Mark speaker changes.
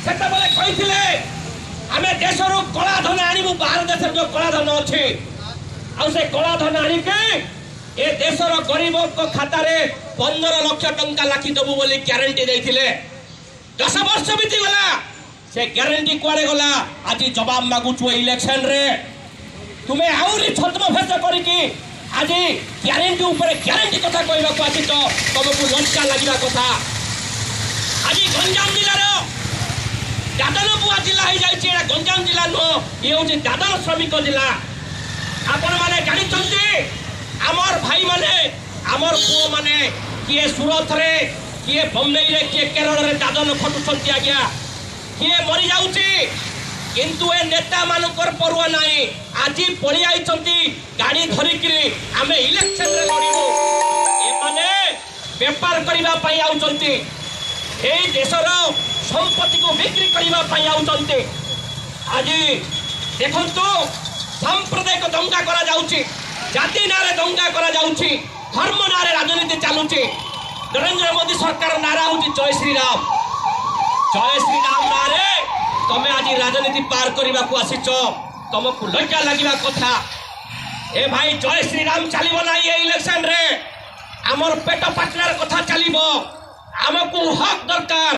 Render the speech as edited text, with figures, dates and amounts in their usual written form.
Speaker 1: ସେତେବେଳେ କହିଥିଲେ ଆମେ ଦେଶରୁ କଳା ଧନ ଆଣିବୁ ବାହାର ଦେଶରେ ଯୋଉ କଳା ଧନ ଅଛି ଆଉ ସେ କଳା ଧନ ଆଣିକି ଏ ଦେଶର ଗରିବଙ୍କ ଖାତାରେ 15 ଲକ୍ଷ ଟଙ୍କା ଲାଖି ଦେବୁ ବୋଲି ଗ୍ୟାରେଣ୍ଟି ଦେଇଥିଲେ 10 ବର୍ଷ ବିତିଗଲା ସେ ଗ୍ୟାରେଣ୍ଟି କୁଆଡ଼େ ଗଲା ଆଜି ଜବାବ ମାଗୁଛୁ ଇଲେକ୍ସନ ରେ ତୁମେ ଆହୁରି ଛଦ୍ମଭେଷ କରିକି ଆଜି ଗ୍ୟାରେଣ୍ଟି ଉପରେ ଗ୍ୟାରେଣ୍ଟି କଥା କହିବାକୁ ଆସିଛ ତମକୁ ଲଜ୍ଜା ଲାଗିବା କଥା ଆଜି ଗଞ୍ଜାମ ଜିଲ୍ଲାର ଦାଦନବୁଆ ଜିଲ୍ଲା ହେଇଯାଇଛି ଏଇଟା ଗଞ୍ଜାମ ଜିଲ୍ଲା ନୁହଁ ଇଏ ହେଉଛି ଦାଦନ ଶ୍ରମିକ ଜିଲ୍ଲା ଆପଣମାନେ ଜାଣିଛନ୍ତି ଆମର ଭାଇମାନେ ଆମର ପୁଅମାନେ କିଏ ସୁରତରେ କିଏ ବମ୍ବେରେ କିଏ କେରଳରେ ଦାଦନ ଖଟୁଛନ୍ତି ଆଜ୍ଞା କିଏ ମରିଯାଉଛି କିନ୍ତୁ ଏ ନେତାମାନଙ୍କର ପରୁଆ ନାହିଁ ଆଜି ପଳେଇ ଆଇଛନ୍ତି ଗାଡ଼ି ଧରିକିରି ଆମେ ଇଲେକ୍ସନରେ ଲଢ଼ିବୁ ଏମାନେ ବେପାର କରିବା ପାଇଁ ଆଉଛନ୍ତି এই দেশর সম্পত্তিকে বিক্রি করা আউଛନ୍ତି আজি দেখুন সাম্প্রদায়িক দঙ্গা করা যাচ্ছে জাতি নাঁরে দঙ্গা করা যাচ্ছে ধর্ম নাঁরে রাজনীতি চালুছে নরেন্দ্র মোদী সরকার নারা হচ্ছে জয় শ্রীরাম নাঁরে তুমি আজ রাজনীতি পার করা আসিছ তোমাকে লজ্জা লাগিবা কথা এ ভাই জয় শ্রীরাম চালিব না এই ইলেকশন রে আমার পেট পাটনার কথা চালিব ଆମକୁ ହକ୍ ଦରକାର